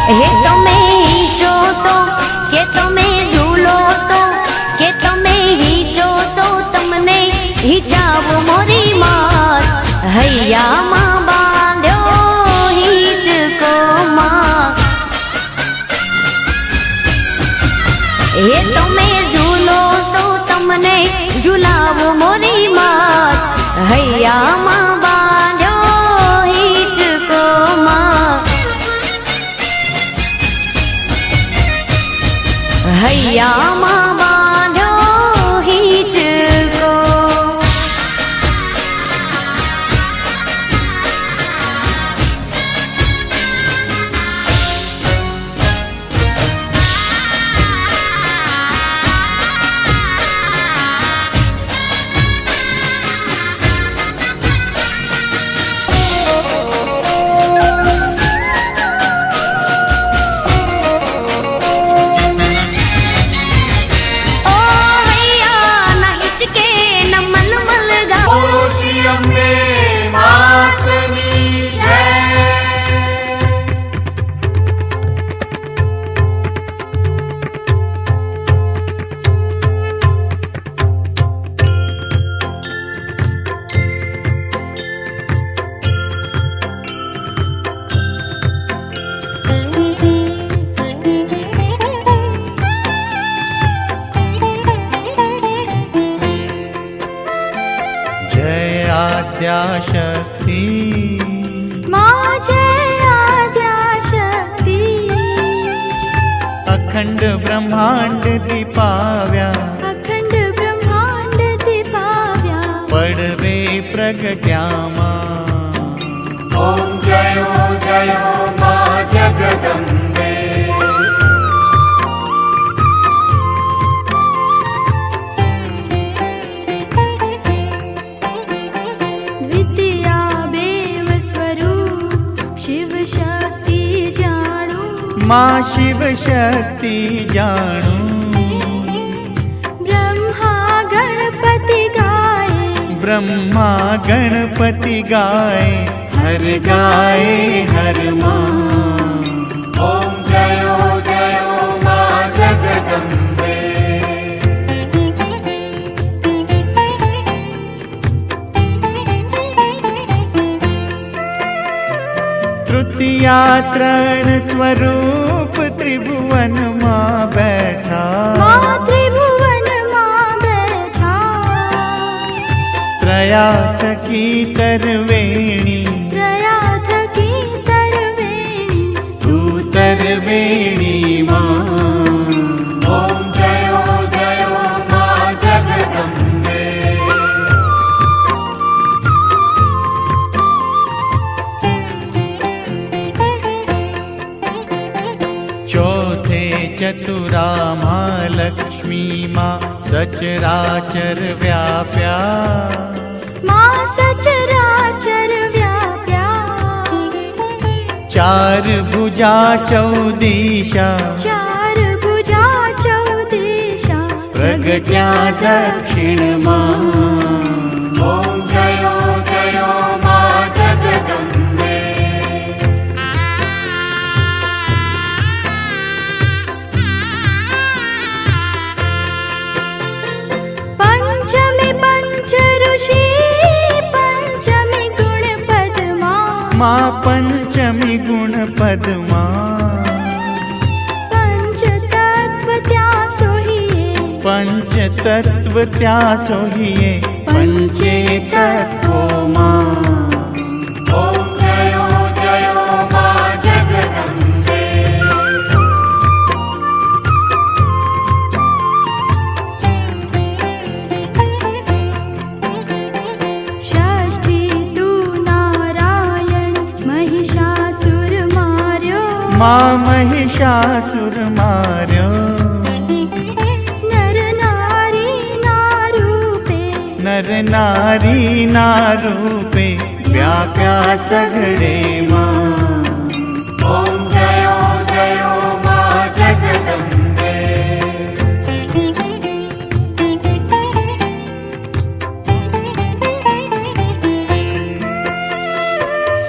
હે તમે હીચો તો કે તમે ઝૂલો તો કે તમે હીચો તો તમને હિજાબ મોરી માત હૈયામાં બાંધ્યો હિચકો માં હે તમે ઝૂલો તો તમને ઝુલાવ મોરી માત હૈયામાં બાંધ્યો હિચકો માં હૈયામાં બાંધ્યો હિચકો आद्याशक्ति माँ जय आद्याशक्ति अखंड ब्रह्मांड दीपाव्या अखंड ब्रह्मांड दीपाव्या पड़वे प्रगट्यामा ओम जयो जयो माँ जगदम्बे माँ शिव शक्ति जानू ब्रह्मा गणपति गाए ब्रह्मा गणपति गाए हर गाए हर माँ ओम जयो जयो माँ जगदम्बे तृतीया त्रण स्वरूप त्रिभुवन माँ बैठा माँ त्रिभुवन माँ बैठा त्रया थकी तरवेणी त्रया थकी तरवेणी तू तरवेणी माँ ओम जयो जयो माँ जगदम्बे चौथे चतुरा माँ लक्ष्मी माँ सचराचर व्याप्या माँ सचराचर व्याप्या चार भुजा चौदिशा चार भुजा चौदिशा प्रगट्या दक्षिण माँ ओम जयो जयो माँ जगदम्बे पंचमी पंच ऋषि पंचमी गुण पद्मा माँ पंचमी गुण पद्मा पंच तत्व त्या सोहिए पंच तत्व त्या सोहिए पंचे तत्वो माँ ओम जयो जयो माँ जगदम्बे षष्ठी तू नारायण महिषासुर मार्यो माँ महिषासुर मार्यो नर नारी नारूपे नर नारी नारूपे व्याप्या सगळे माँ ओम जयो जयो माँ जगदम्बे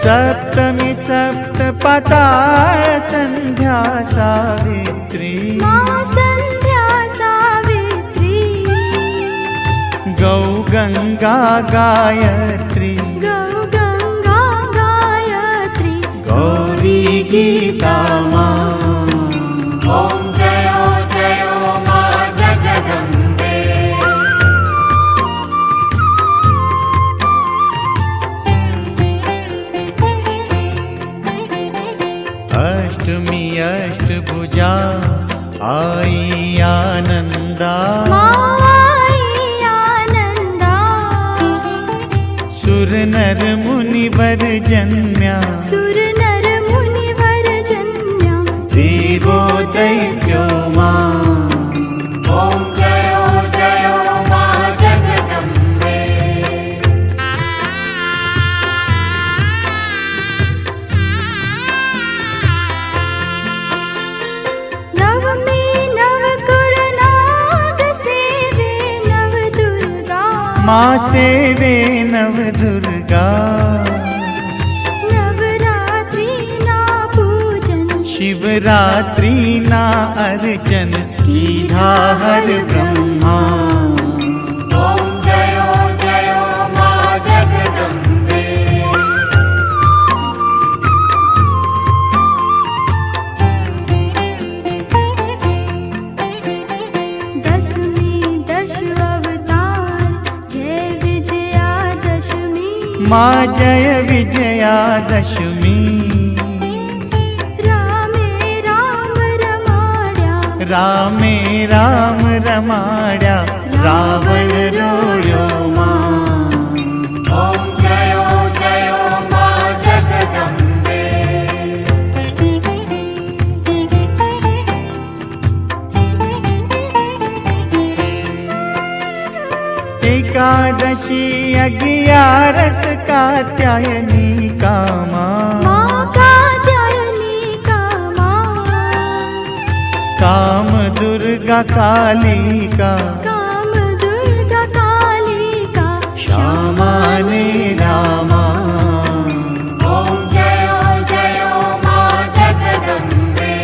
सप्तमी सप्त पाताळ संध्या सावित्री माँ संध्या सावित्री गौ गंगा गायत्री गौ गंगा गायत्री गौरी गीता माँ ॐ जयो जयो मा जगदम्बे अष्टमी अष्टभुजा आई आनंदा माई आनंदा सुर नर मुनिवर जन्म्या सुर नर मुनिवर जन्म्या देवो दैत्यो मां ॐ जयो जयो मा जगदम्बे नवमी नवकुल नाग सेवे नव दुर्गा मां सेवे नव दुर्गा नवरात्रि ना पूजन शिवरात्रि ना अर्चन कीधा हर ब्रह्मा ॐ जयो जयो मा जगदम्बे दशमी दश अवतार जय विजया दशमी मां जय विजया दशमी रामे राम रमाड्या रामे राम रमाड्या रावण रोळ्यो मां ॐ जयो जयो मा जगदम्बे एकादशी अगियारस कात्यायनी कामा माँ कात्यायनी कामा काम दुर्गा कालिका काम दुर्गा कालिका श्यामा ने रामा ॐ जयो जयो मा जगदम्बे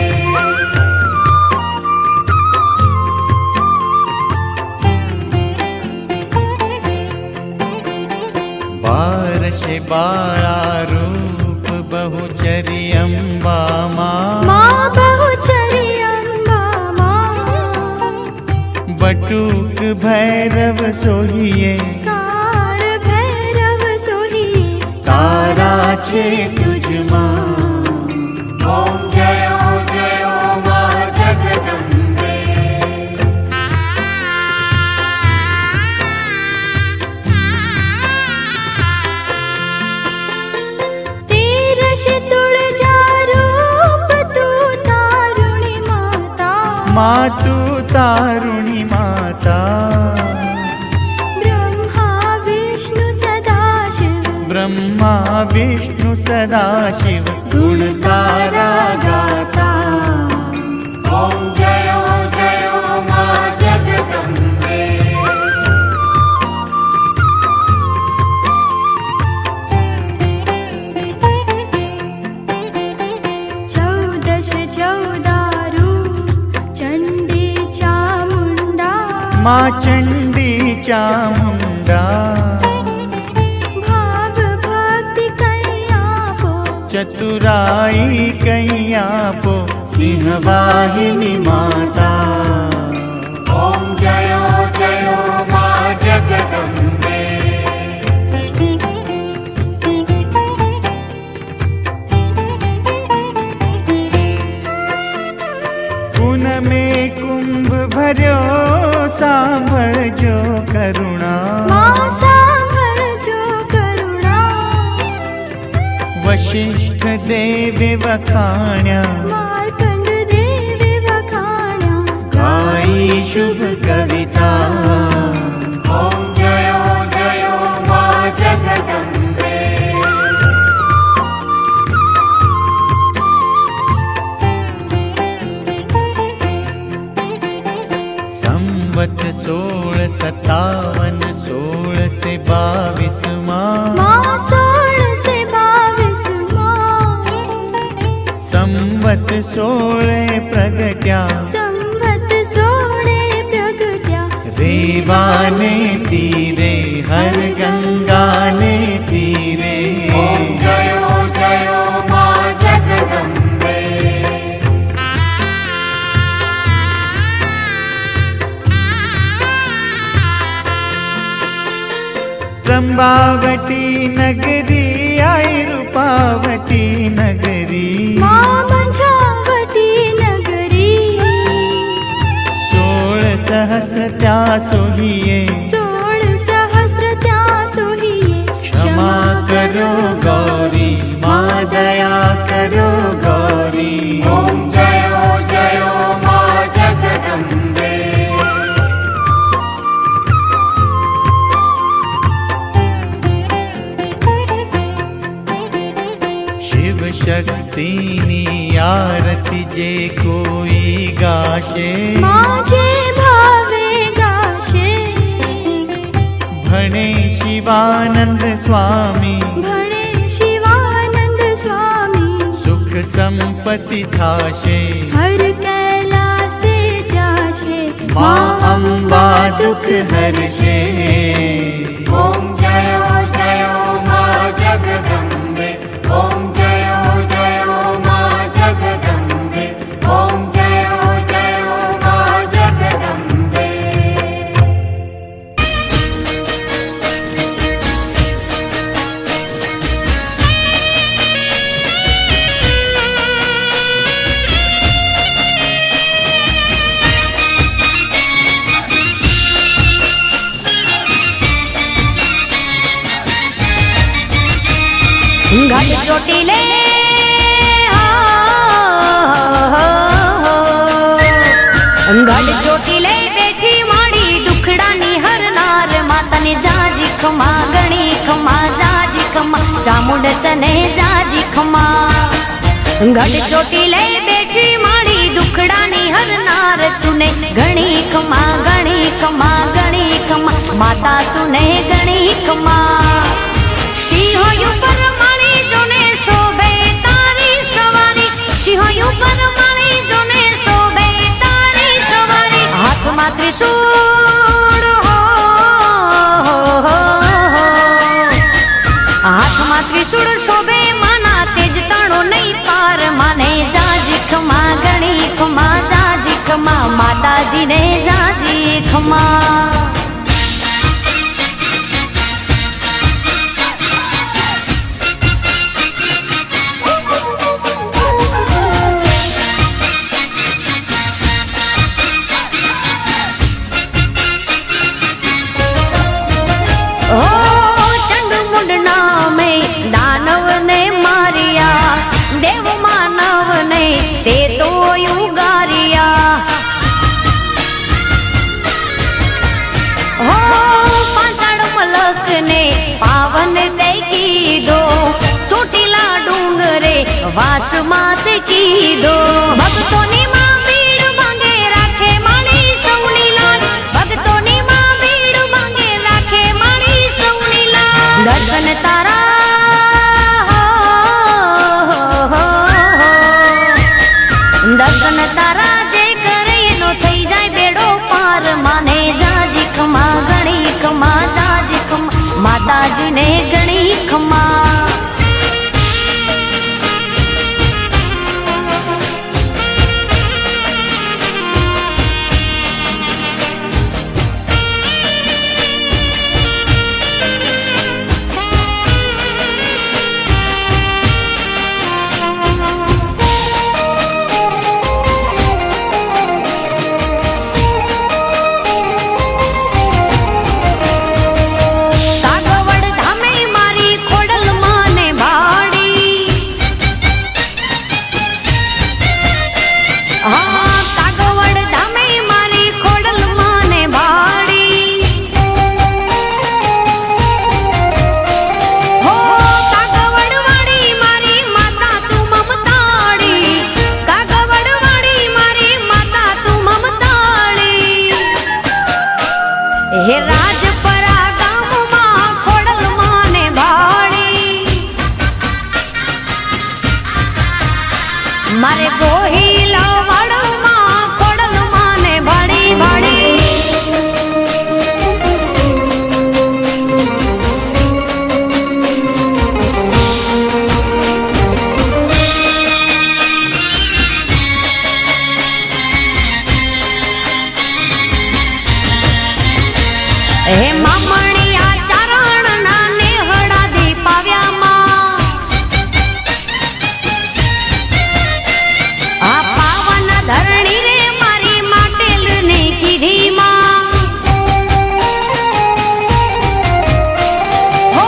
बारशे बाळा रूप बहुचरी अंबा मां माँ बहुचरी अम्बा माँ बटुक भैरव सोहिए काळ भैरव सोहिए तारा छे तुझमा ॐ जयो जयो मा जगदम्बे तेरश तुळजा रूप तू तारुणी माता मातु तारुणी माता ब्रह्मा विष्णु सदाशिव ब्रह्मा विष्णु सदाशिव गुण तारा गाता ॐ जयो जयो मा जगदम्बे चौदश चौदा रूप चंडी चामुंडा मां चंडी चामुंडा भाव भक्ति कैया पो चतुराई कैया पो सिंहवाहिनी माता ॐ जयो जयो मा जगदम्बे कुन में कुंभ भर्यो सांभळजो करुणा माँ सांभळ जो करुणा वशिष्ठ देवे वखाण्या मार्कंड देवी वखाण्या गाई शुभ कविता ॐ जयो जयो मा जगदम्बे संवत 1657 1622 माँ 16 से 22 माँ સંવત 16 પ્રગટ્યા સંવત 16 પ્રગટ્યા રેવાને તીરે હર ગંગાને તીરે ॐ जयो जयो मा जगदम्बे ત્રંબાવટી નગરી આઈ રૂપાવટી નગરી મા મંજાવટી નગરી 16 સહસ્ર ત્યાં સોહીએ 16 સહસ્ત્ર ત્યાં સોહીએ ક્ષમા કરો ગૌરી મા દયા કરો ગૌરી ॐ जयो जयो मा जगदम्बे શિવ શક્તિની આરતી જે કોઈ ગાશે મા જે ભાવે ગાશે ભણે શિવાનંદ સ્વામી ભણે શિવાનંદ સ્વામી સુખ સંપત્તિ થાશે હર કૈલાસે જાશે મા અંબા દુઃખ હરશે ॐ जयो जयो मा जगदम्बे ॐ जयो जयो मा जगदम्बे ॐ जयो जयो मा जगदम्बे ઘટ ચોટીલે ઘટ ચોટીલે બેઠી માડી દુખડાની હરનાર માતાને જાજી ખમા ગણી ખમા જાજી ખમા ચામુંડ તને જાજી ખમા ઘટ ચોટીલે બેઠી માડી દુખડાની હરનાર તુને ગણી ખમા ગણી ખમા ગણી ખમા માતા તુને ગણી ખમા સિંહોયું પર માળી જોને શોભે તારી સવારી સિંહોયું પર માળી જોને શોભે તારી સવારી હાથમાં ત્રિશૂળ હાથમાં ત્રિશૂળ શોભે માના તેજ તાણો નહીં પાર માને જાજી ખમા ગણી ખમા જાજી ખમા માતાજીને જાજી ખમા ઓ ચંડમુંડ નામે દાનવને માર્યા દેવ માનવને તે તો યુગારિયા હો પાંચાળ મલકને પાવન તે કીધો ચોટીલા ડુંગરે વાસમાં તે કીધો ભક્તોની માં ભીડ માંગે રાખે માળી સૌની લાજ ભક્તોની માં ભીડ માંગે રાખે માળી સૌની લાજ દર્શન તારા દર્શન તારા જે કરે એનો થઈ જાય બેડો પાર માને જાજી ખમા ગણી ખમા જાજી ખમા માતાજીને ગણી ખમા કાગવડ ધામે મારી ખોડલ માને ભાડી હા કાગવડ ધામે મારી ખોડલ માને ભાડી હો કાગવડ વાળી મારી માતા તું મમતાળી કાગવડ વાળી મારી માતા તું મમતાળી હે રાજપરા ગામમાં ખોડલ માને ભાડી મારે ગોહિલા વાડમાં ખોડલમાં ને ભાડી ભાડી હે મામણિયા ચારણ ના નેહડા દીપાવ્યામાં આ પાવન ધરણી રે મારી માટેલ ને કીધીમાં હો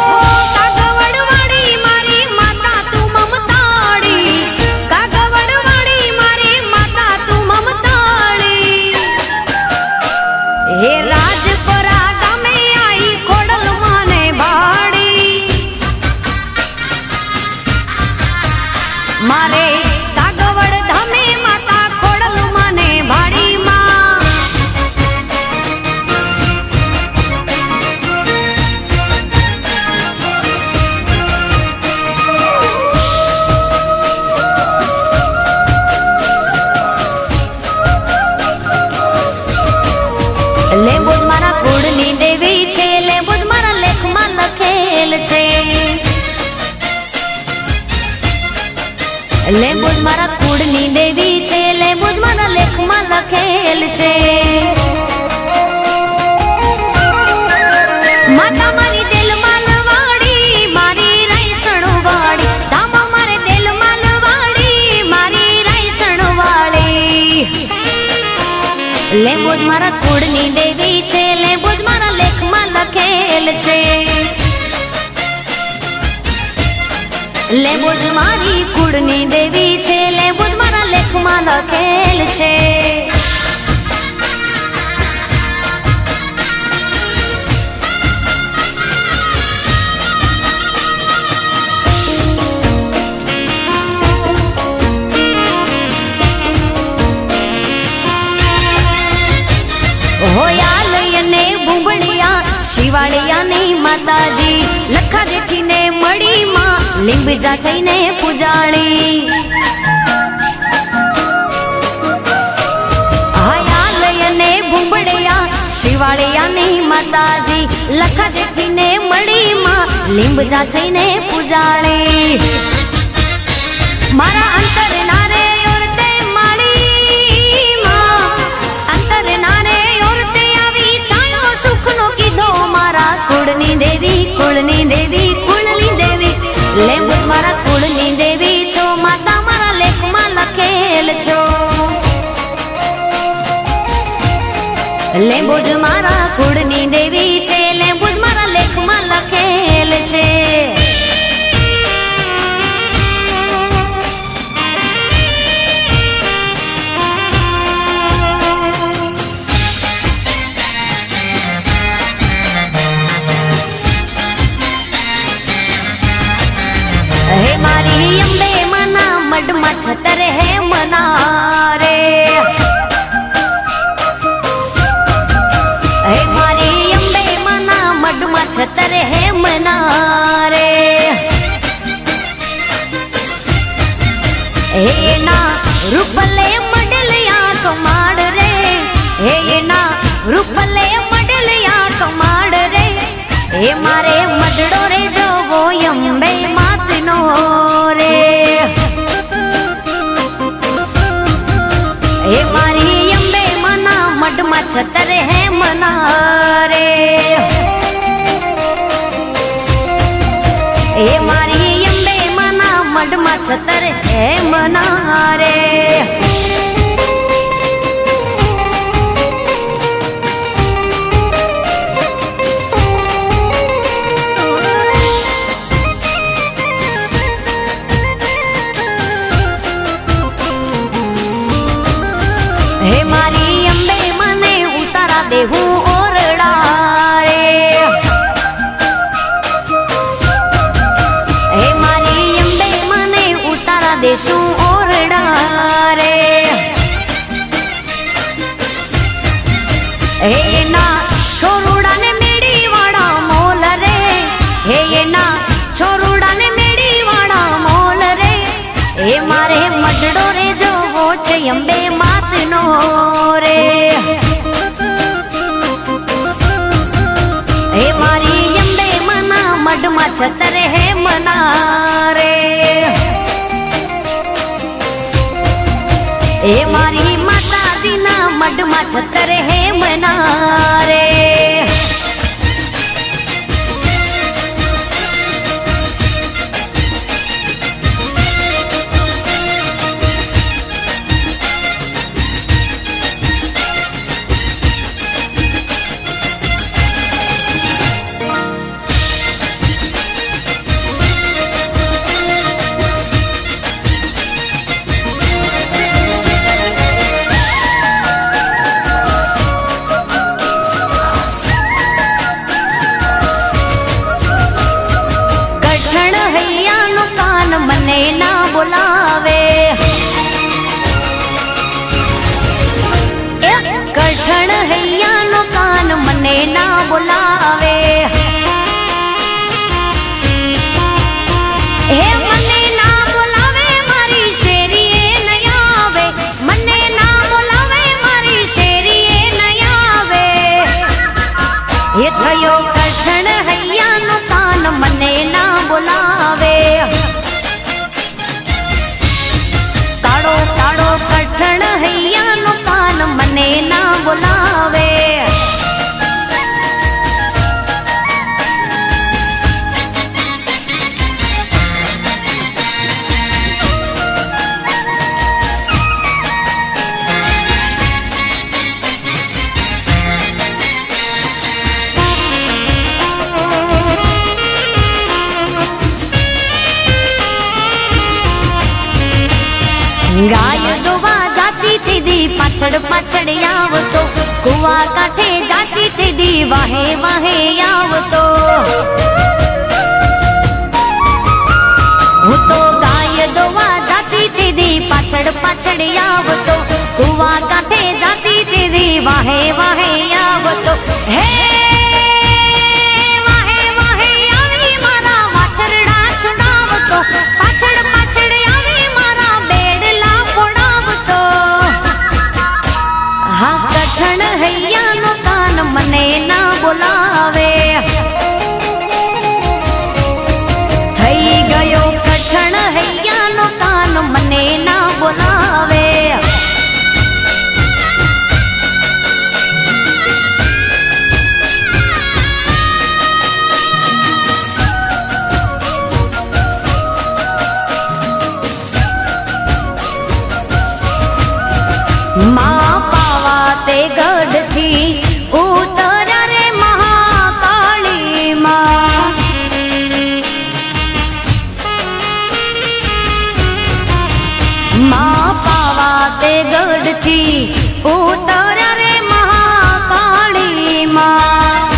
કાગવડવાડી મારી માતા તું મમતાળી કાગવડવાડી મારી માતા તું મમતાળી હે રાજપરા મારે કાગવડ ધામે માતા ખોડલ મને ભાડીમાં લેબુજ મારા કુળની દેવી છે લેબુજ મારા લેખમાં લખેલ છે લેબુજ મારા કુળની દેવી છે લેબુજ મારા લેખમાં લખેલ છે માતા મારી દિલમાં લવાડી મારી રાયસણ વાળી દામા મારે દિલમાં લવાડી મારી રાયસણ વાળી લેબુજ મારા કુળની દેવી છે લેબુજ મારા લેખમાં લખેલ છે લેબુજ મારી કુળની દેવી છે લેબુજ મારા લેખમાં લખેલ છે હોયાલયને બુંબળિયા શિવાળિયા ને માતાજી લખા જેઠીને મળી માં લીંબજા થઈને પૂજાણી હયાલયને બુંબળિયા શિવાળિયા ને માતાજી લખા જેઠીને મળી માં લીંબજા થઈને પૂજાણી મારા અંતર નારે ઓરતે માળી માં અંતર નારે ઓરતે આવી ચાયો સુખનો કીધો મારા કુળની દેવી કુળની દેવી કુળની દેવી લેબુજ મારા કુળની દેવી છો માતા મારા લેખમાં લખેલ છો લેબુજ મારા કુળની દેવી છે લેબુજ મારા લેખમાં લખેલ છે હે મારી અંબે મના મડમાં છતર હે મના રે હે મારી અંબે મના મડમાં છતર હે મના રે હે ના રૂપલે મડલિયા કમાડ રે હે ના રૂપલે મડલિયા કમાડ રે હે મારે મડડો રે જોવો અંબે માતનો રે હે મારી અંબે મના મડમાં છતર હે મના રે હે મારી અંબે મના મડમાં છતર હે મના રે હે મારી અંબે મને ઉતારા દેવું ઓરડા રે હે મારી અંબે મને ઉતારા દેશું ઓરડા રે હે ના છોરુડાને મેડી વાળા મોલ રે હે ના છોરુડાને મેડી વાળા મોલ રે હે મારે મડડો રે અંબે માતનો રે. હે મારી અંબે મના મઢમાં છતર હે મના રે. હે મારી માતાજીના મઢમાં છતર હે મના રે. મને ના બોલાવે કઠણ હૈયાનો કાન મને ના બોલાવે. હે મને ના બોલાવે મારી શેરીએ નહીં આવે. મને ના બોલાવે મારી શેરીએ નહીં આવે. એ થયો કઠણ હૈયાનો કાન મને ના બોલાવે. કાળો કઠણ હૈયાનો કાન મને ના બોલાવે. ગાય દોવા જાતી તેદી પાછળ પાછળ આવતો. કુવા કાંઠે જાતી તેદી વાહે વાહે આવતો. હું તો ગાય દોવા જાતી તેદી પાછળ પાછળ આવતો. કુવા કાંઠે જાતી તેદી વાહે વાહે આવતો. હે વાહે વાહે આવી મારા વાછરડા છુડાવતો. પાછળ પાછળ આવી મારા બેડલા ફોડાવતો. હા કઠણ હૈયાનો કાન મને ના બોલાવે. થઈ ગયો કઠણ હૈયાનો કાન મને ના બોલાવે. માં પાવા તે ગઢથી ઉતર્યા રે મહાકાળી માં. માં પાવા તે ગઢથી ઉતર્યા રે મહાકાળી માં.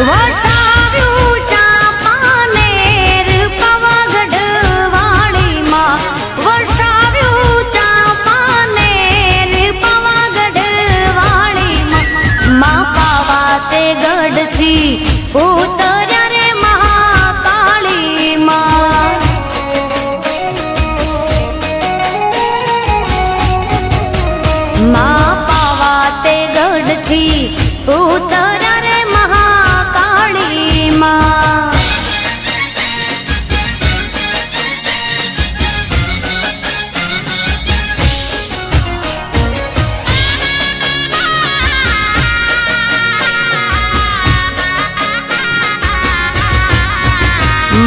વસાવ્યું ચાંપાનેર પાવાગઢ વાળી માં. વસાવ્યું ચાંપાનેર પાવાગઢ વાળી માં. માં પાવા તે ગઢથી ઉતર્યા રે મહાકાળી માં. માં પાવા તે ગઢથી ઉતર્યા રે મહાકાળી માં.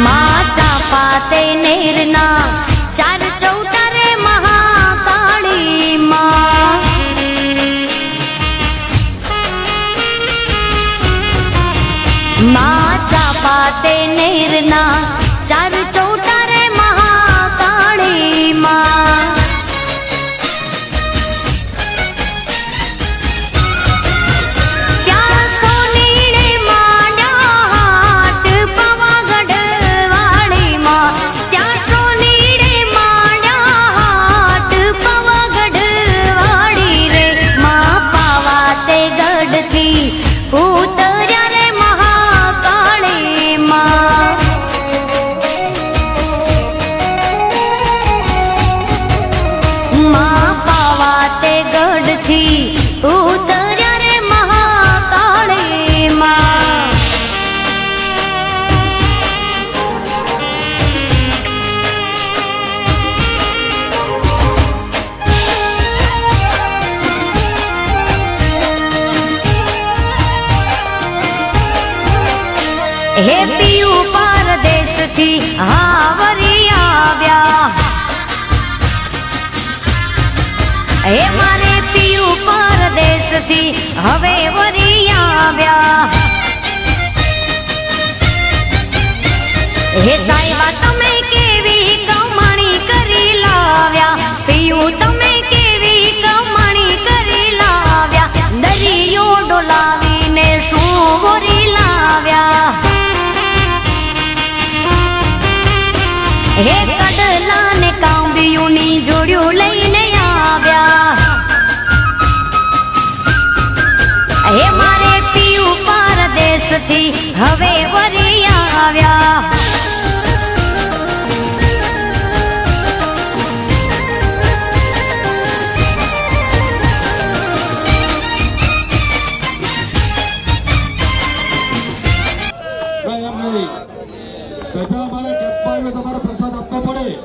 માં ચાપા તે નેરના ચાર ચૌટા રે મહાકાળી માં. માં ચાપા તે નેરના ચાર ચૌટા રે મહાકાળી માં. ત્યાં સોનીડે માંડ્યા હાટ પાવાગઢ વાળી માં. ત્યાં સોનીડે પરદેશથી હાવરી આવ્યા. હે મારે પિયું પરદેશથી હવે વરી આવ્યા. હે સાહેબા તમે કેવી કમાણી કરી લાવ્યા. પિયું તમે કેવી કમાણી કરી લાવ્યા. દરિયો ડોલાવીને શું વરી લાવ્યા. હે કડલા ને કાંબિયુંની જોડ્યું લઈને આવ્યા. હે મારે પિયું પરદેશથી હવે વરી આવ્યા. त्याचा आम्हाला गप्पा તમારે પ્રસાદ આપવો પડે.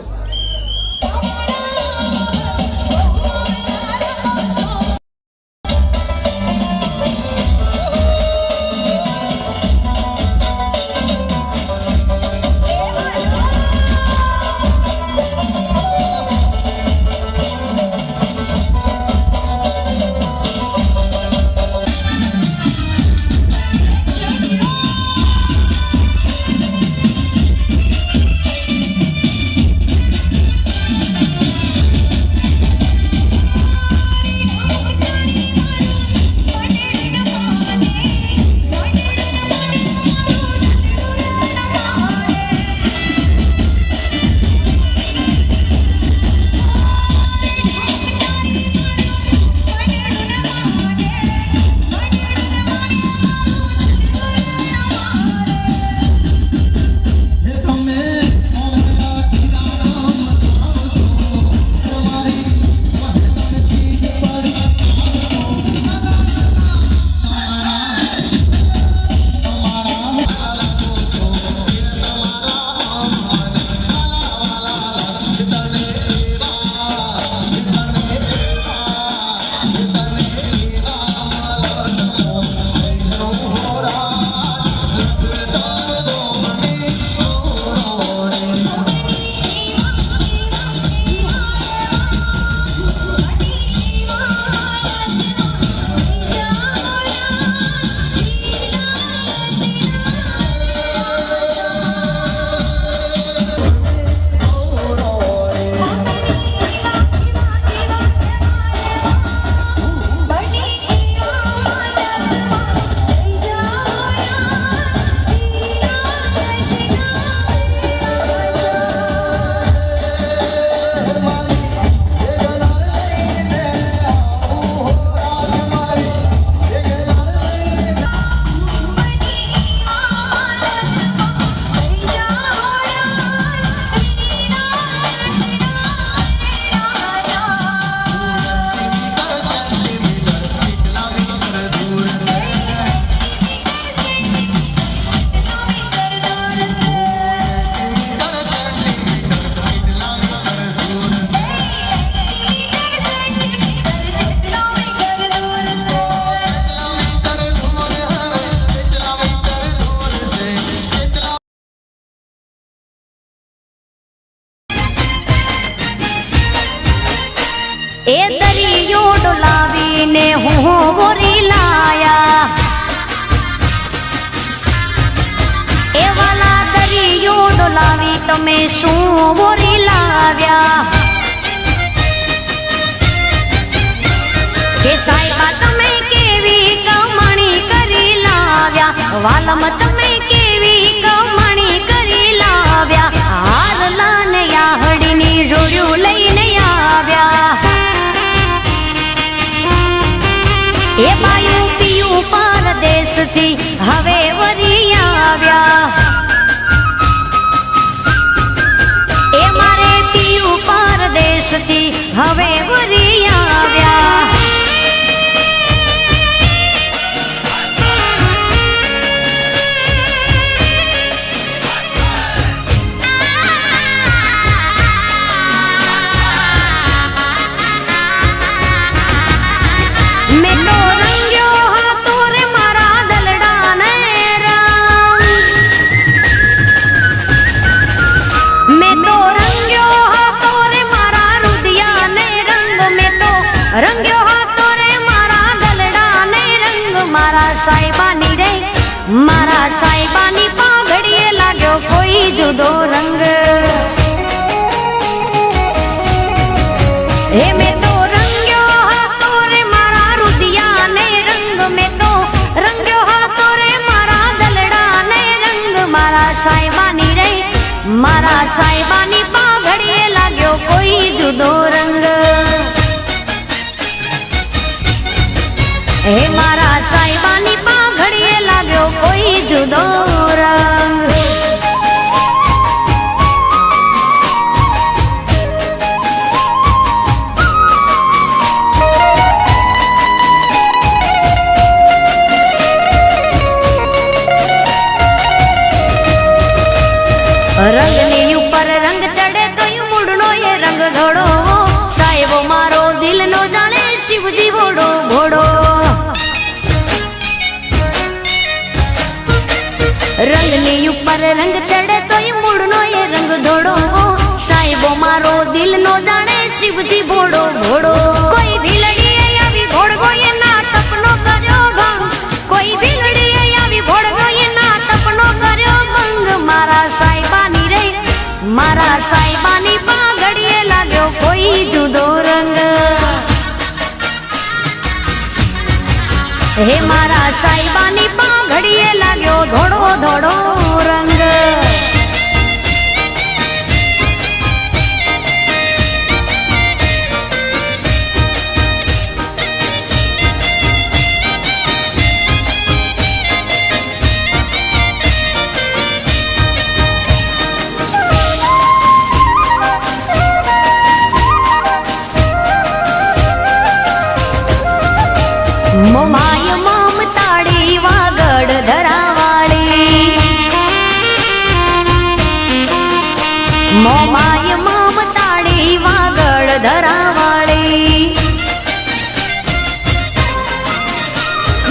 એ દરિયો ડોલાવીને હું વરી લાયા. એ વાલા દરિયો ડોલાવી તમે શું વરી લાવ્યા. કે સાહેબા તમે કેવી કમાણી કરી લાવ્યા. વાલમ તમે કેવી કમાણી કરી લાવ્યા. હારલા ને યાહડીની જોડ્યું લઈને આવ્યા. એ બાયું પિયું પરદેશથી હવે વરી આવ્યા. એ મારે પિયું પરદેશથી હવે વરી આવ્યા. જુદો રંગ હે મેં તો રંગ્યો હતો રે મારા રુદિયાને રંગ મેં તો રંગ્યો હતો રે મારા દલડાને રંગ મારા સાહેબાની રે મારા સાહેબાની પાઘડીએ લાગ્યો કોઈ જુદો રંગ હે મારા સાહેબાની પાઘડીએ લાગ્યો કોઈ જુદો રંગ રંગની ઉપર રંગ ચડે તો મૂળનો એ રંગ ધોળો સાહેબો મારો દિલનો જાણે શિવજી ભોળો ભોળો રંગની ઉપર રંગ ચડે તો મૂળનો એ રંગ ધોળો સાહેબો મારો દિલનો જાણે શિવજી ભોળો ભોળો કોઈ ભીલડીએ આવી ભોળવો એના તપનો કર્યો ભંગ કોઈ ભીલડીએ આવી ભોળવો એના તપનો કર્યો ભંગ મારા સાહેબાની રે મારા સાહેબાની પાઘડીએ લાગ્યો કોઈ જુદો રંગ હે મારા સાહેબાની પાઘડીએ લાગ્યો ધોળો ધોળો રંગ મોમાય મમતાળી વાગડ ધરાવાળી મોમાય મમતાળી વાગડ ધરાવાળી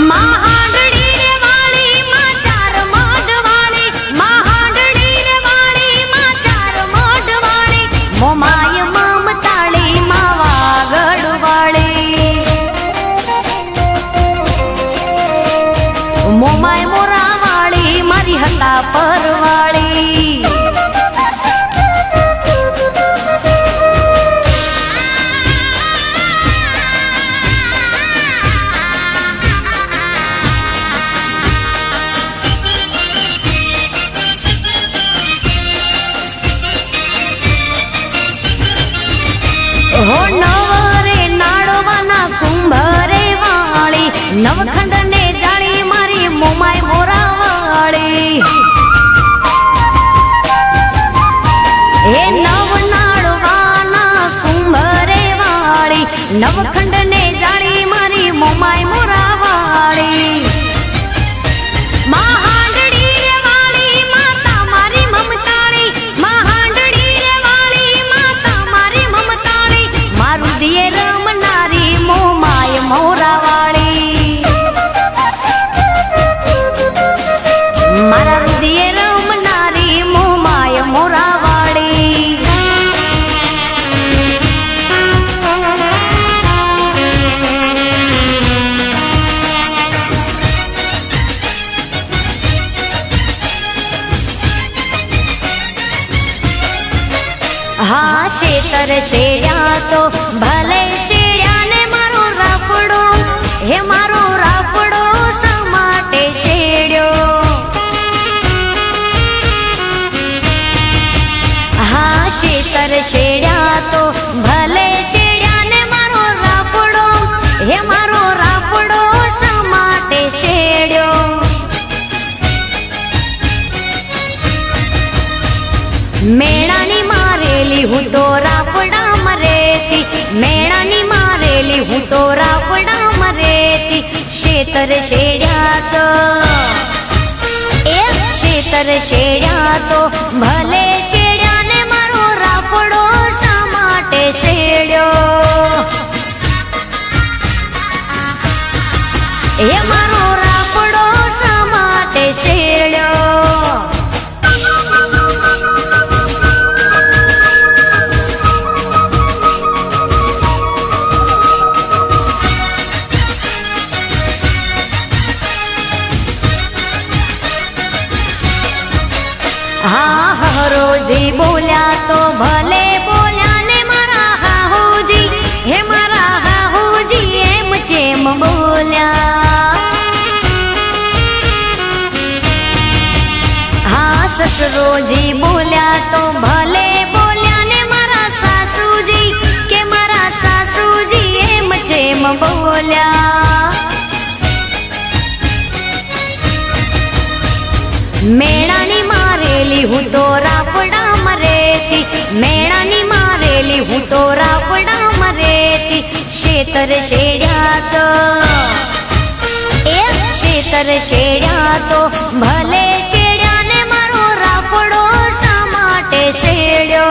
મહાડડી રે વાળી માં ચાર મઢ વાળી મહાડડી રે વાળી માં ચાર મઢ વાળી મોમાય મમતાળી માં વાગડ વાળી મોમાય મોરા વાળી મારી હતા પરવાળી હો નવરે નાળવાના કુંભરે વાળી નવખંડ ને જાળી મારી મોમાય મોરા વાળી હે નવ નાળવાના કુંભરે વાળી નવખંડ ને જાળી મારી મોમાય મોરા વાળી મહાડડી રે વાળી માતા મારી મમતાળી મહાડડી રે વાળી માતા મારી મમતાળી મારું દિયે રમનારી મોમાય મોરા વાળી મારા દિયે રમનારી મોમાય મોરા વાળી હા શેતર શેડ્યા તો ભલે શેડ્યા ને મારો રાફડો હે મારો રાફડો શા માટે શેડ્યો હા શેતર શેડ્યા તો ભલે શેડ્યા ને મારો રાફડો હે મારો રાફડો શા માટે શેડ્યો મેણાની મારેલી હું તો રાફડામાં રેતી મેણાની મારેલી હું તો રાફડામાં રેતી શેતર શેડ્યા તો એ શેતર શેડ્યા તો ભલે શેડ્યા ને મારો રાફડો શા માટે શેડ્યો એ મારો રાફડો શા માટે શેડ્યો હા હરો शेतर शेड्या तो शेतर शेड्या तो भले शेड्याने मारो राफड़ो શા માટે શેડ્યો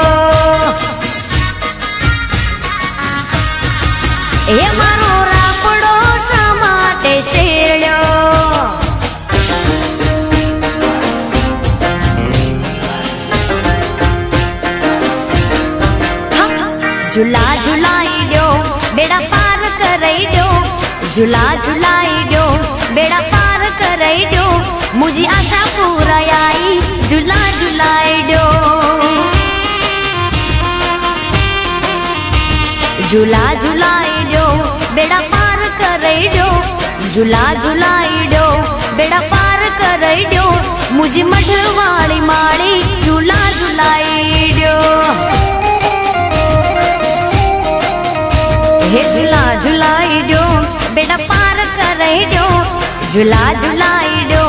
એ મારો રાફડો શા માટે શેડ્યો झूला झूलाई दो बेड़ा पार कराई दो झूला झूलाई दो बेड़ा पार कराई दो मुझी आशा पूरा आई झूला झूलाई दो झूला झूलाई दो बेड़ा पार कराई दो झूला झूलाई दो बेड़ा पार कराई दो मुझी मढ़वाली माड़ी झूला झूलाई दो हे झूला झूलाई दो बेड़ा पार कराई दो झूला झूलाई दो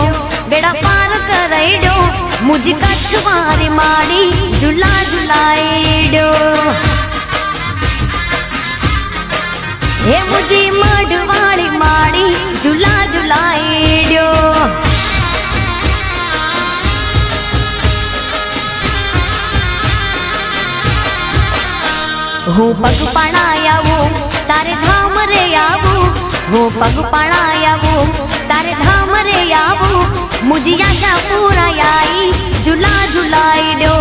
बेड़ा पार कराई दो मुझी कछवारी माड़ी झूला झूलाई दो हे मुझी मढ़वाली माड़ी झूला झूलाई दो હું પગ પાણાયાવું તારે ધામ રે આવું હું પગ પાણાયાવું તારે ધામ રે આવું મુજી આશા પૂરાયાઈ ઝૂલા ઝૂલાઈ દો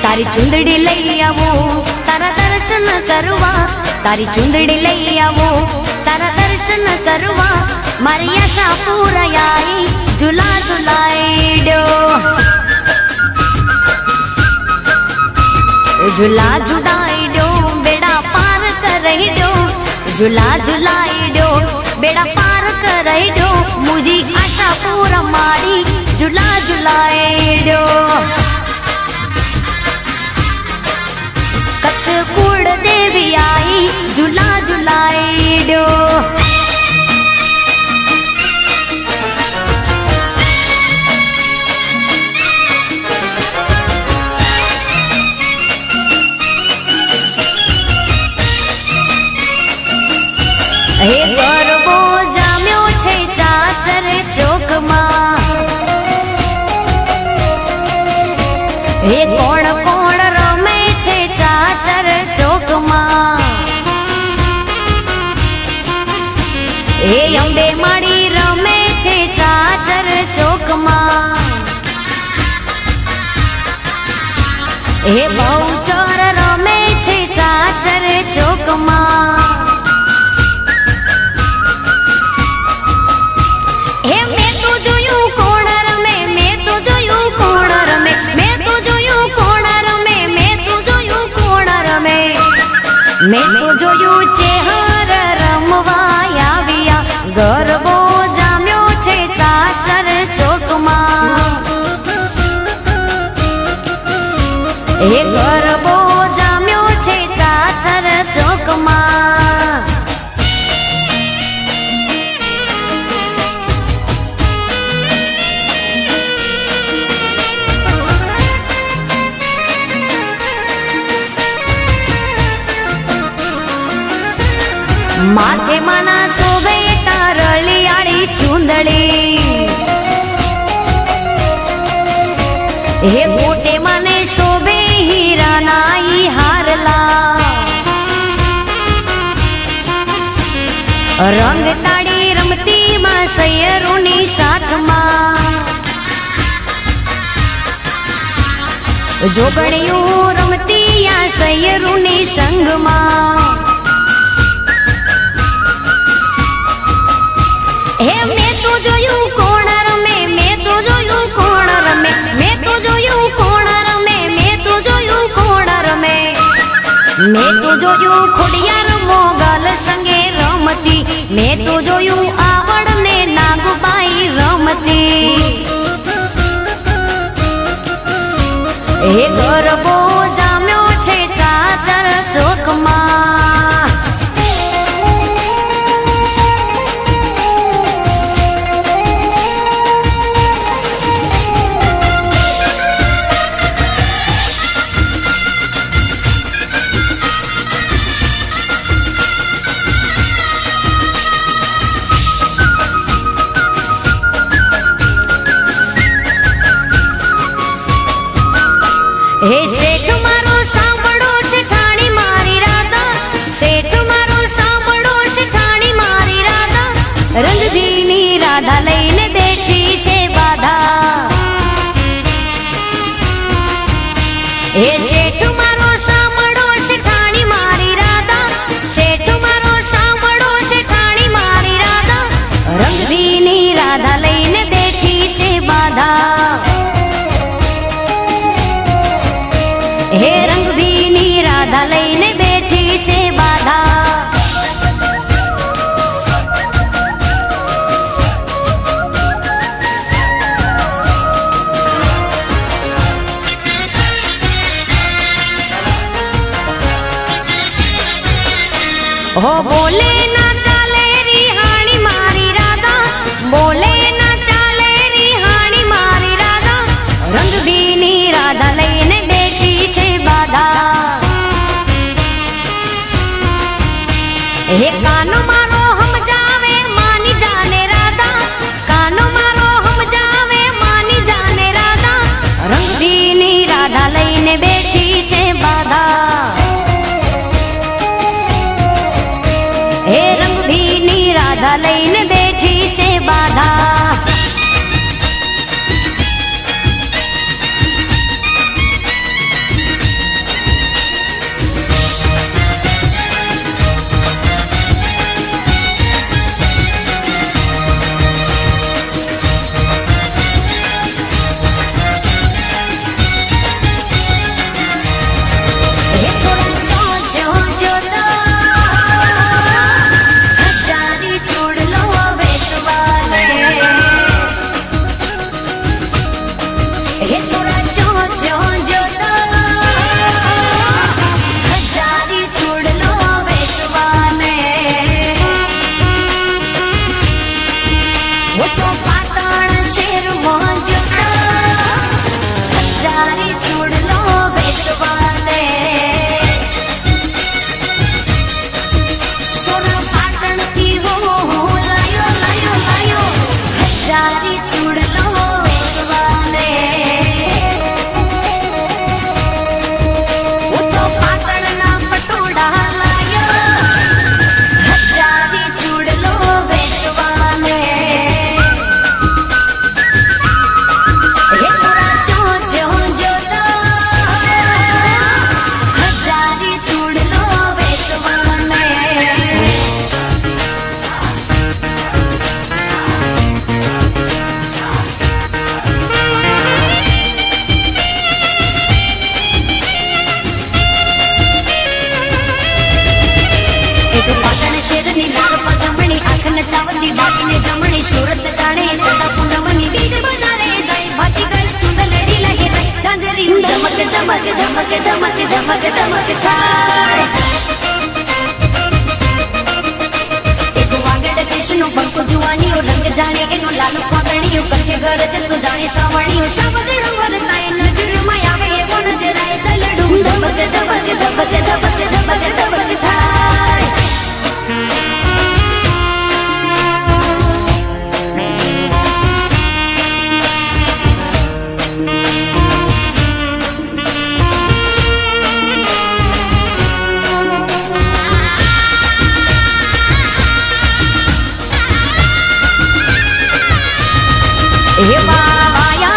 તારી ચુંદડી લઈ આવું તારા દર્શન કરવા તારી ચુંદડી લઈ આવું તારા દર્શન કરવા મારી આશા પૂરાયાઈ ઝૂલા ઝૂલાઈ દો झूला झूलाई दो बेड़ा पार कराई दो झूला झूलाई दो बेड़ा पार कराई दो मुझी आशा पूरा मारी झूला झूलाई दो कच्छ कुड़ देवी आई झूला झूलाई दो हे गरबो जाम्यो छे चाचर चौक मां हे कोण कोण रमे छे चाचर चौक मां हे अंबे माड़ी रमे छे चाचर चौक मां हे बहुचर रमे छे चाचर चौक मां मैं तो जोयू चेहर रमवाया विया गरबो जाम्यो छे चाचर चौक मां हे गरबो जाम्यो छे चाचर चौक मां माथे मना शोभे तारलियाड़ी चूंदड़ी हे मोटे मने शोभे हीरा नाई हारला रंग ताड़ी रमती मां सयरूनी साथ मां जोगणियों रमती या सयरूनी संग मां हे मैं तो जोयू कोणर में मैं तो जोयू कोणर में मैं तो जोयू कोणर में मैं तो जोयू कोणर में मैं तो जोयू खुडियार मोगल संगे रमती मैं तो जोयू आवड़ ने नागबाई रमती हे गरबो जाम्यो छे चाचर चौक मां હે શેઠ મારો સાંભળો શેઠાણી મારી રાધા, શેઠ મારો સાંભળો શેઠાણી મારી રાધા, રંગભીની રાધા લઈને બેઠી છે બાધા. હે શેઠ મારો સાંભળો શેઠાણી મારી રાધા, શેઠ મારો સાંભળો શેઠાણી મારી રાધા, રંગભીની રાધા લઈને બેઠી છે બાધા. હે રંગભીની રાધા લઈને બેઠી છે બાધા. હો બોલે ના ચાલે રિહાણી મારી રાધા, બોલે ના ચાલે રિહાણી મારી રાધા, રંગભીની રાધા લઈને બેઠી છે બાધા. હે કાનો મારો સમજાવે માની જાને રાધા, કાનો મારો સમજાવે માની જાને રાધા, રંગભીની રાધા લઈને બેઠી છે બાધા. હે રંગભીની રાધા લઈને બેઠી છે બાધા. હે છોડા જો જો જો હજારી છોડલો વેચવાને. હે છોડા જો જો જો હજારી છોડલો વેચવાને. હું તો પાટણ શહેરમાં જોતા હજારી છોડલો વેચવાને. સોના પાટણથી હું લાયો લાયો લાયો હજારી છોડલો વેચવાને. હું તો પાટણના પટોળા લાયો હજારી છોડલો વેચવાને. હે છોરા જો જો જો હજારી છોડલો વેચવાને. એક પાટણ શેરની લાલ પગમણી, આંખ નચાવતી બાકીને જમણી, સુરત જાણે ચંદા પૂનમની, બીજ બજારે જાય ભાતી ગળ ચુંદલડી લાગે ભાઈ ઝાંઝરી ચમક ચમક ચમક ચમક ચમક ચમક થાય. એક વાગડ દેશનું બંકો જુવાનીઓ, રંગ જાણે એનું લાલ પાટણીયું, કંઠે ગરજ તું જાણે સાવણીયું, સાવજણું વરતાય નજરમાં આવે એવો નજરાય દલડું ધબક ધબક ધબક ધબક ધબક ધબક થાય. હે બાવાયા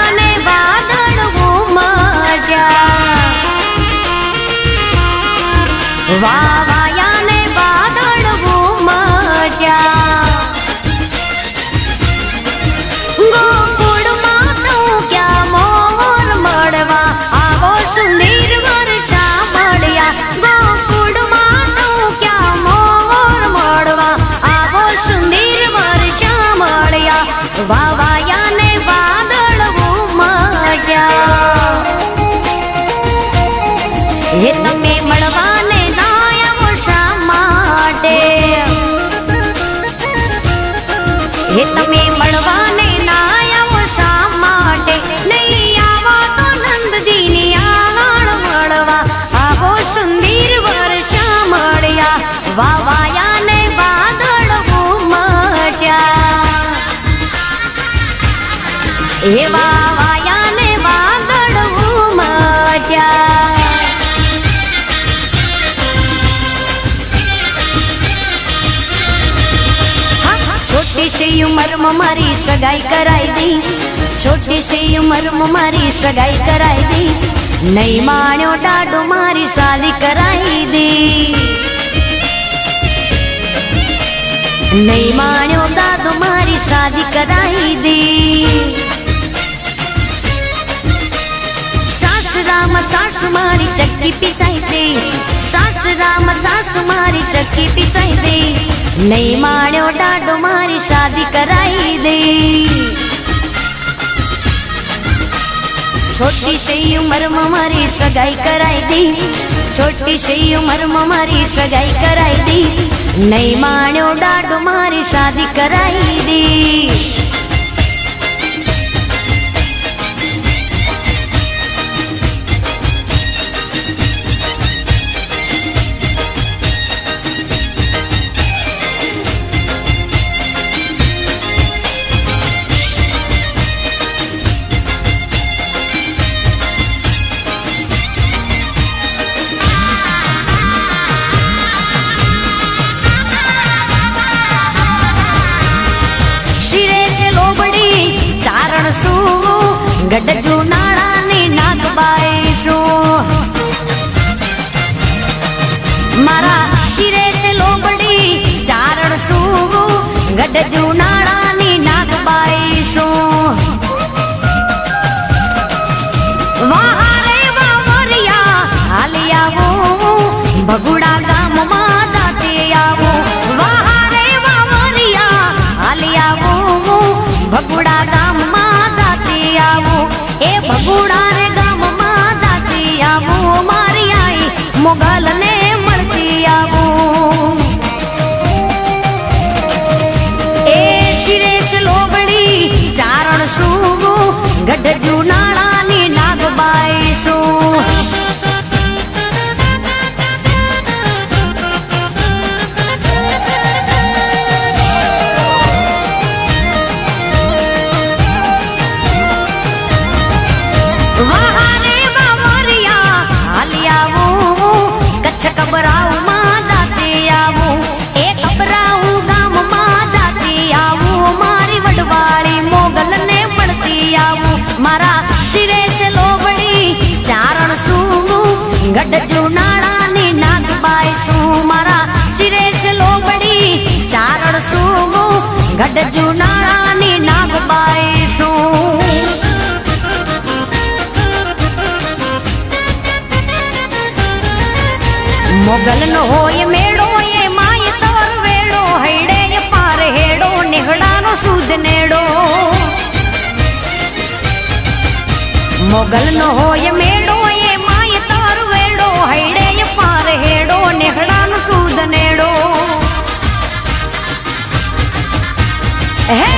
સગાઈ કરાઈ દી, છોટી સી ઉંમરમાં મારી સગાઈ કરાઈ દી, નહીં માણ્યો દાડો મારી શાદી કરાઈ દી, નહીં માણ્યો દાદો મારી શાદી કરાઈ દી. સાસરામાં સાસુ મારી ચક્કી પીસાઈ દે, સાસરામાં સાસુ મારી ચક્કી પીસાઈ દે, નહીં માણ્યો દાડો મારી શાદી કરાઈ દે. છોટી સી ઉંમરમાં મારી સગાઈ કરાઈ દી, છોટી સી ઉંમરમાં મારી સગાઈ કરાઈ દી, નહીં માણ્યો દાડો મારી શાદી કરાઈ દી. ગઢ જુનાળાની નાગબાઈ શું, મારા શિરે છે લોબડી ચારણ શું, ગઢ જુનાળાની નાગબાઈ શું. વાહારે વાવરિયા હાલી આવો, ભગુડા ગામમાં જાતે આવો, વાહારે વાવરિયા હાલી આવો, ભગુડા ગામમાં જાતે આવો, એ ભગુડા રે ગામમાં જાતે આવો, મારી આઈ મોગલ ને મળતી આવો. એ શિરેશ લોબડી ચારણ શું, ગઢ જુનાળાની નાગબાઈ શું. વહારે વાવરિયા હાલી આવો, કચ્છ કબરાઉમાં જાતે આવો, એ કબરાઉ ગામમાં જાતે આવો, મારી વડવાળી મોગલને મળતી આવો, મારા શિરેશ લોબડી ચારણ શું, ગઢ જુનાળાની નાગબાઈ શું, મારા શિરેશ લોબડી ચારણ શું, ગઢ જુનાળાની નાગબાઈ શું. મોગલ નો હોય મેળો એ માય તર વેડો, હૈડે પાર હેડો નિહડાનો સૂદ નેડો. મોગલ નો હોય મેળો એ માય તર વેડો, હૈડે પાર હેડો નિહડાનો સૂદ નેડો. હે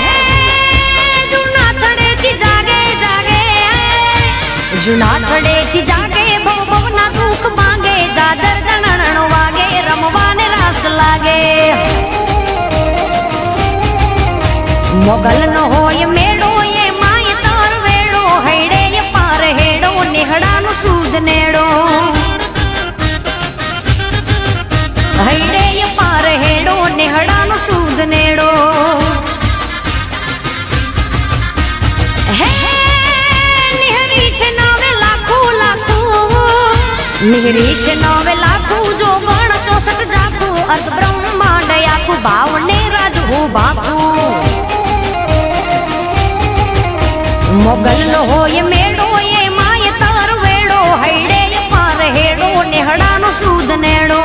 જૂના થડેથી જાગે જાગે, જૂના થડેથી જાગે, બહુ બહુના દુઃખ ભાંગે, જાદર ગણણ વાગે, રમવાને રાસ લાગે. મોગલ નો હોય મેળો એ માય તાર વેડો, હૈડે પાર હેડો નિહડાનો સૂદ નેડો, હૈડે પાર હેડો નિહડાનો સૂદ નેડો. હે નિહરી છે નવે લાખું લાખું, નિહરી છે નવે લાખું, જો ગણ 64 જાખું, અર્ધ બ્રહ્માંડ આખું, ભાવને રાજવું ભાખું. મોગલ નો હોય મેળો એ માય તાર વેડો, હૈડે પાર હેડો નિહડાનો સૂદ નેડો,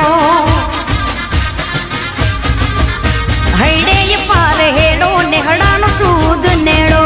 હૈડે પાર હેડો નિહડાનો સૂદ નેડો.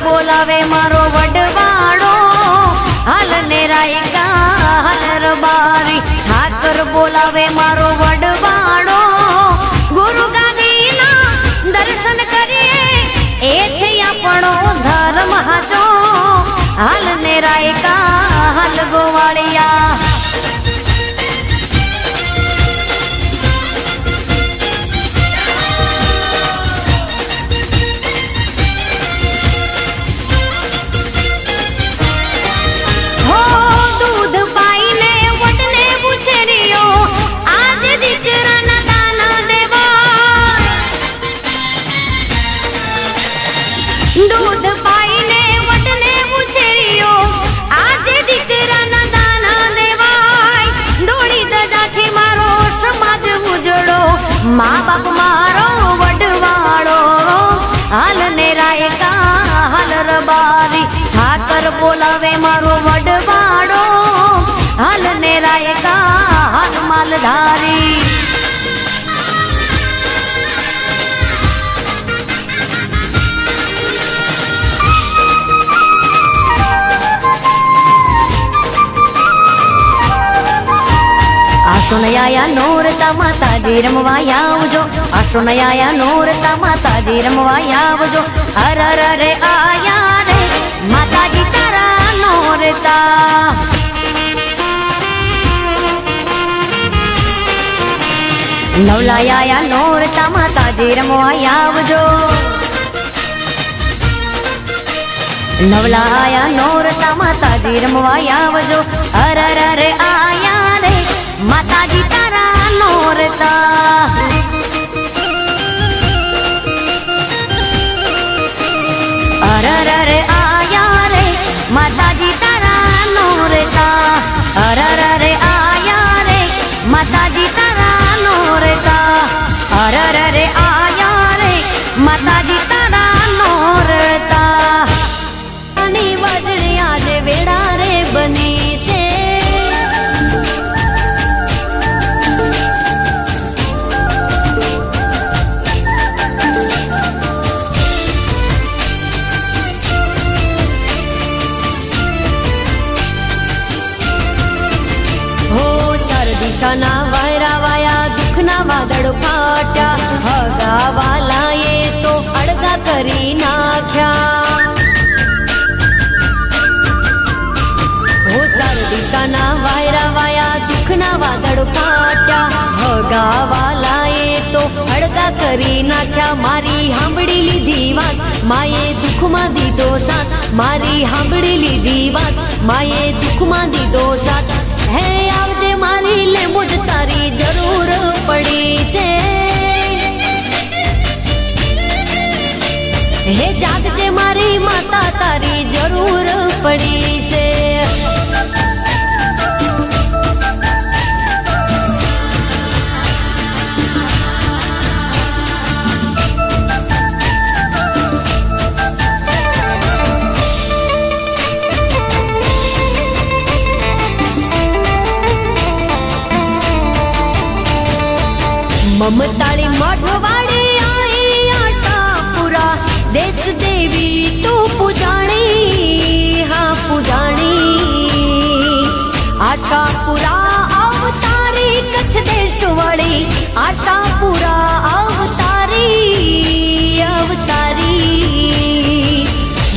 બોલાવે મારો વડવાડો, હાલ ને રાયકા હાલ રબારી, હાથ ઠાકર બોલાવે મારો વડવાડો ગુરુ ગાદીના દર્શન કરીએ એ છે આપણો ધર્મ હાચો હાલ ને રાયકા હાલ ગોવાળિયા હો દૂધ પાઈને વટને ઉછેર્યો આજ દીકરાના દાન દેવા દૂધ પાઈને વટને ઉછેર્યો આજે દીકરાના દાન દેવાય દોડી દજાથી મારો સમાજ ઉજળો મા બાપ મારો વડવાળો હાલ ને રાયકા હાલ રબારી ઠાકર બોલાવે મારો વડવાડો હાલ ને રાયકા હાલ માલધારી આશોનયાયા નોરતા માતાજી રમવા આવજો આશોનયાયા નોરતા માતાજી રમવા આવજો હર હર રે આયા રે માતાજી તારા નોરતા નવલાયા નોરતા માતાજી રમવા આવજો નવલાયા નોરતા માતાજી રમવા આવજો હર હર રે આયા રે માતાજી તારા નોરતા અરર રે આયા રે માતાજી તારા નોરતા અરર રે આયા રે માતાજી તારા નોરતા અરર રે આયા રે માતાજી તારા નોરતા અને વજણી આજે વેડા રે બની છે દિશાના વાયરા વાયા દુઃખના વાદળ ફાટ્યા હગા વાલાએ તો અડગા કરી નાખ્યા હો ચાર દિશાના વાયરા વાયા દુઃખના વાદળ ફાટ્યા હગા વાલાએ તો અડગા કરી નાખ્યા મારી સાંભળી લીધી વાત માએ દુઃખમાં દીધો સાથ મારી સાંભળી લીધી વાત માએ દુઃખમાં દીધો સાથ હે આવજે મારી લે મુજ તારી જરૂર પડી છે હે જાગજે મારી માતા તારી જરૂર પડી છે મમતાળી મઢવાડી આઈ આશાપુરા દેશ દેવી તું પૂજાણી હા પૂજાણી આશાપુરા અવતારી કચ્છ દેશ વળી આશાપુરા અવતારી અવતારી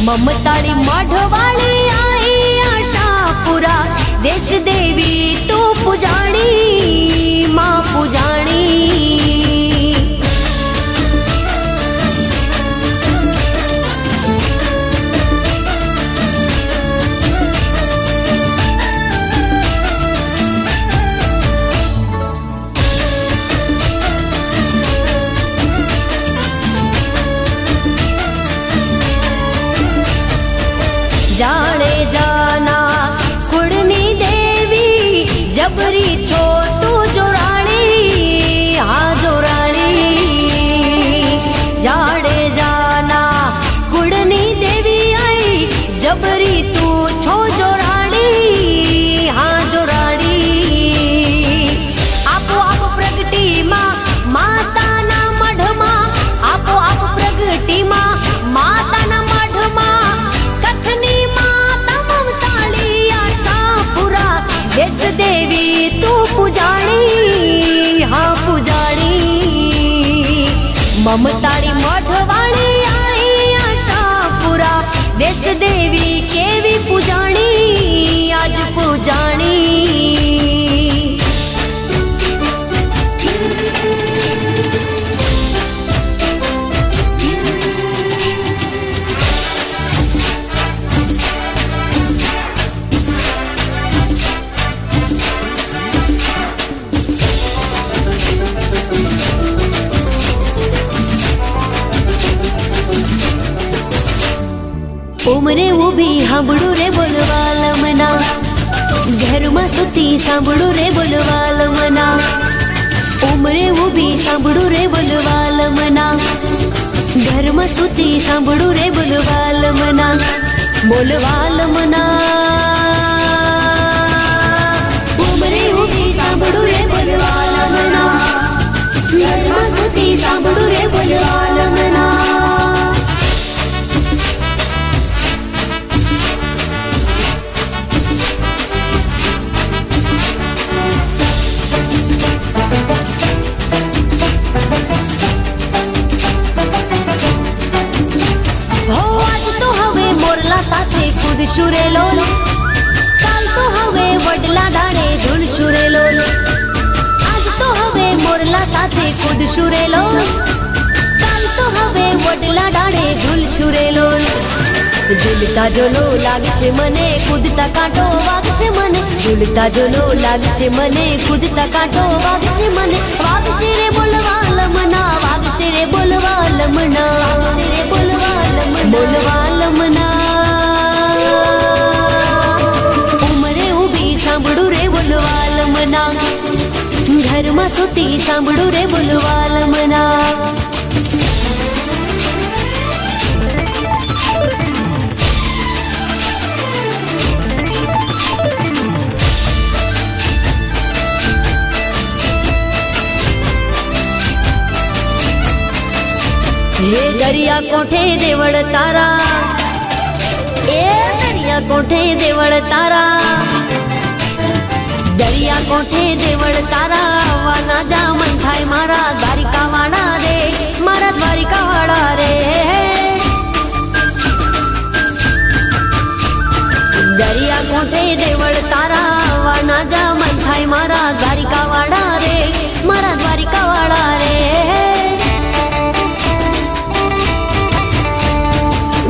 મમતાળી મઢવાડી આઈ આશાપુરા દેશ દેવી તું પૂજાણી માં પૂજાણી જાણે જાના કુળની દેવી જબરી છો તું જોરાણી હા જોરાણી જાણે જાના કુળની દેવી આઈ જબરી તું છો જોરાણી હા જોરાણી આપો આપ પ્રગટીમાં માતાના મઢમાં આપો આપ પ્રગટીમાં માતાના મઢમાં કચ્છની માતા મમતાળી આશાપુરા દેશ દેવી તું પૂજા મમતાળી મઠવાળી આઈ આશાપુરા દેશ દેવી કેવી પૂજાણી આજ પૂજાણી ઉમરે ઊભી સાંભળું રે બોલવાલ મના ઘરમાં સુતી સાંભળું રે બોલવાલ મના ઉમરે ઊભી સાંભળું રે બોલવાલ મના ઘરમાં સુતી સાંભળું રે બોલવાલ મના બોલવાલ મના ઉમરે ઊભી સાંભળું રે બોલવાલ મના ઘરમાં સુતી સાંભળું રે બોલવાલ મના કૂદશું રે લોલ કાલ તો હવે વડલા ડાળે ઝૂલશું રે લોલ આજ તો હવે મોરલા સાથે કૂદશું રે લોલ કાલ તો હવે વડલા ડાળે ઝૂલશું રે લોલ ઝૂલતા જોલો લાગશે મને કૂદતા કાંટો વાગશે મને ઝૂલતા જોલો લાગશે મને કૂદતા કાંટો વાગશે મને વાગશે રે બોલવાલ મના વાગશે રે બોલવાલ મના વાગશે રે બોલવાલ મના સાંભળું રે બોલવાલ મના ઘરમાં સુતી સાંભળું રે બોલવાલ મના હે દરિયા કોઠે દેવળ તારા એ દરિયા કોઠે દેવળ તારા દરિયા કોઠે દેવળ તારા આવવાના જા મન થાય મારા દ્વારિકા વાળા રે મારા દ્વારિકા વાળા રે દરિયા કોઠે દેવળ તારા આવવાના જા મન થાય મારા દ્વારિકા વાળા રે મારા દ્વારિકા વાળા રે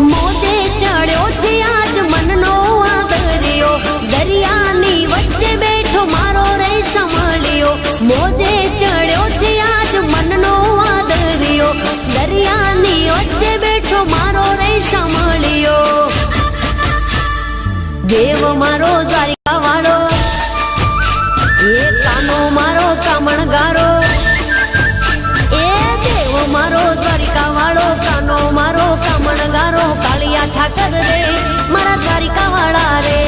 મોજે ચડ્યો છે આજ મનનો આદર્યો દરિયાની વચ્ચે બેઠો મારો રે સંભળ્યો મોજે ચડ્યો છે આજ મનનો આદર્યો દરિયાની વચ્ચે બેઠો મારો રે સંભળ્યો દેવ મારો દ્વારિકા વાળો એ કાનો મારો કામણગારો એ દેવ મારો દ્વારિકા વાળો કાનો મારો કામણગારો કાળિયા ઠાકર રે મારા દ્વારિકા વાળા રે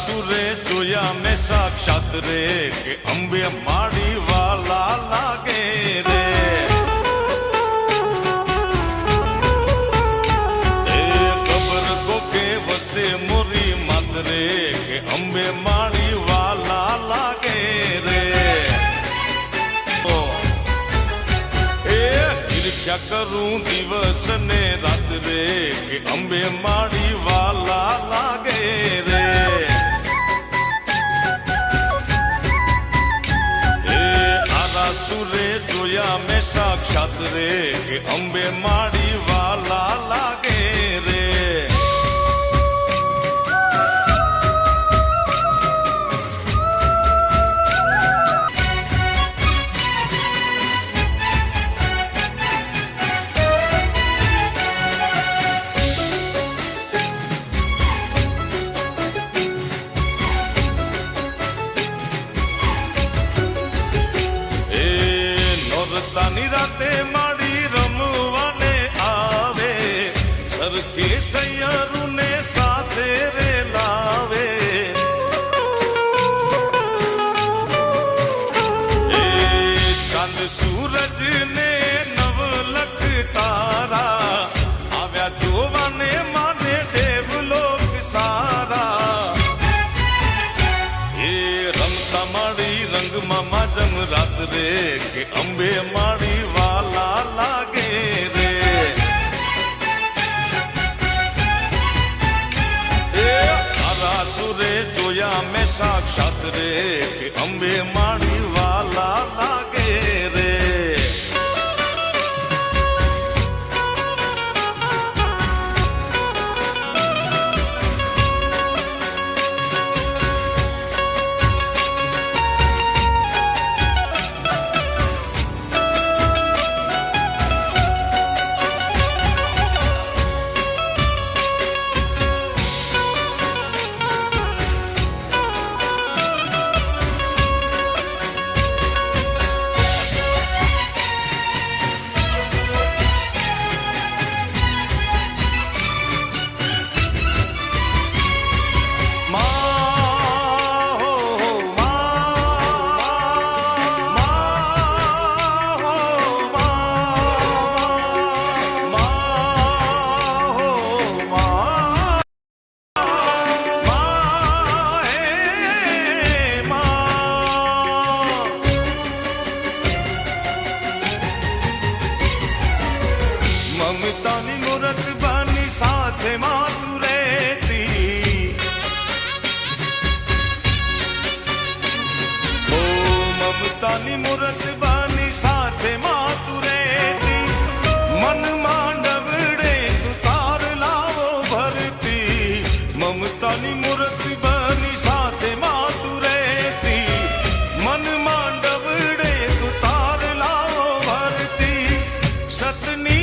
સુરે જોયા મેં સાક્ષાત રે કે અંબે માડી વાલા લાગે રે એ ખબર કોકે વસે મોરી માત રે કે અંબે માડી વાલા લાગે રે क्या करूं दिवस ने रात रे कि अंबे माड़ी वाला लागे रे आरा सुरे जोया मैं साक्षात रे कि अंबे माड़ी वाला लागे रे તાની રાતે માડી રમવાને આવે સરખે સૈયરુને સાથે રે લાવે એ ચાંદ સૂરજ ને નવલખ તારા આવ્યા જોવાને માને દેવલોક સારા એ રમતા માડી રંગમાં માજમ રાત રે કે અંબે માડી વાલા લાગે રે એ આરા સુરે જોયા મેં સાક્ષાત રે કે અંબે માડી વાલા લાગે રે મમતાની મૂરત બની સાથે માતું રહેતી ઓ મમતાની મૂરત બની સાથે માતું રહેતી મન માંડવડે તું તાર લાવો ભરતી મમતાની મૂરત બની સાથે માતું રહેતી મન માંડવડે તું તાર લાવો ભરતી સતની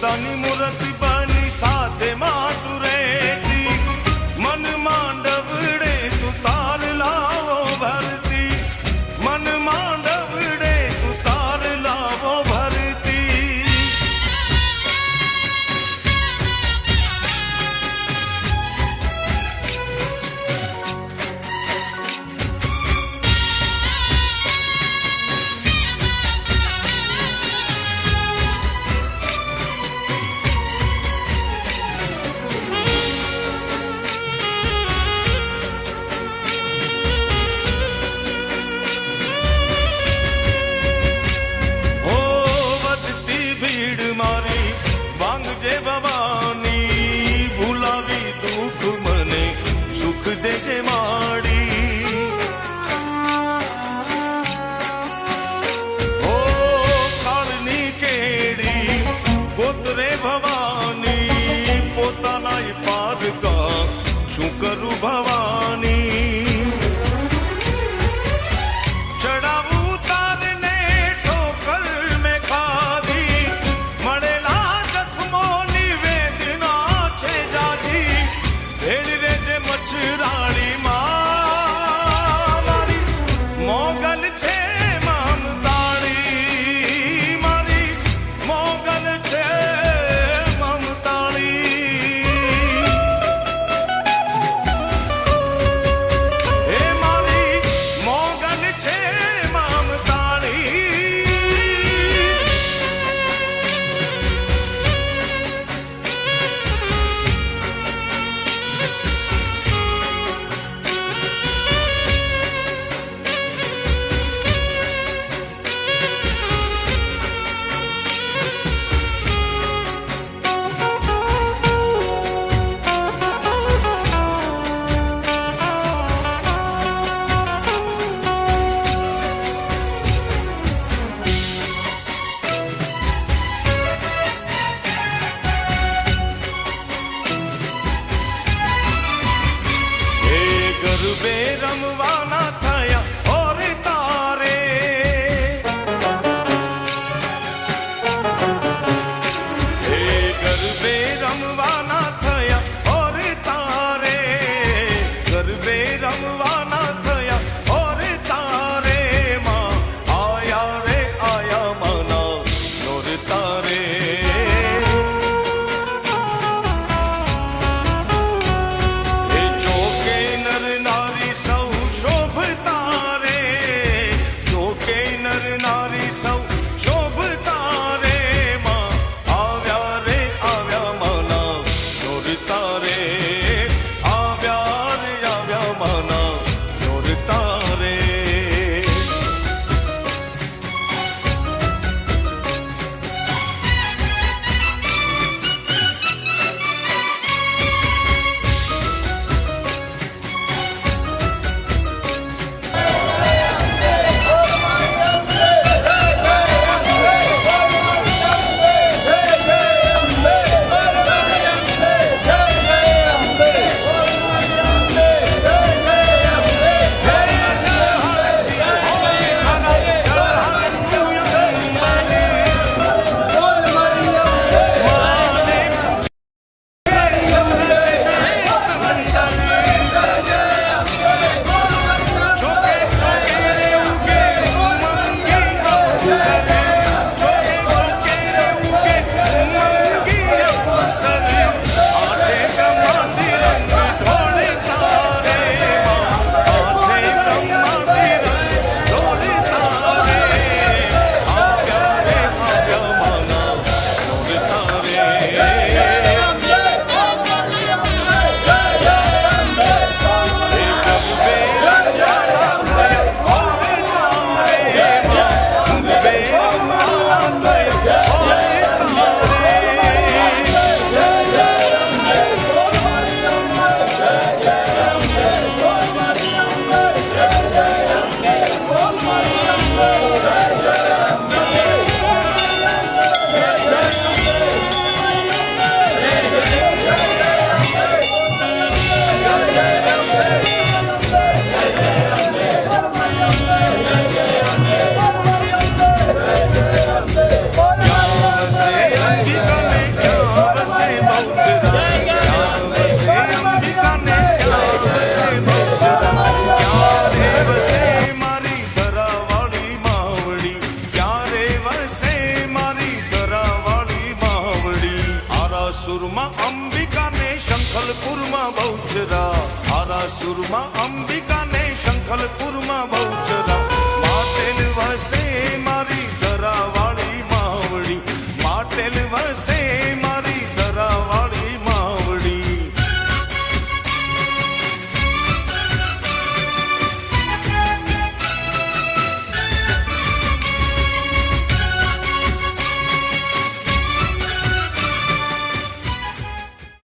મમતાની મૂરત બની સાથે માતું રહેતી મન માંડવડે તું તાર લાવો ભરતી મન માંડવડે તું તાર લાવો ભરતી સુખ દેજે માડી ઓ કાળની કેડી પોતરે ભવાની પોતાના પારકા શું કરું ભવાની ચડાવું તારને ઠોકર મેં ખા ગુજરાળી માં મારી મોગલ છે મમતાળી, મારી મોગલ છે મમતાળી. હે મારી મોગલ છે મમતાળી. ગરબે રમવાના થયા ઓર તારે, હે ગરબે રમવાના થયા ઓર તારે, ગરબે રમવાના થયા ઓર તારે. માં આયા રે આયા મના નોર તારે. સૌ શોભતા રે માં આવ્યા રે આવ્યા મના નોરતા રે, આવ્યા રે આવ્યા મના નોરતા રે. આરાસુરમાં અંબિકાને શંખલપુરમાં બહુચરા, આરાસુરમાં અંબિકાને શંખલપુરમાં બહુચરા. માટેલ વસે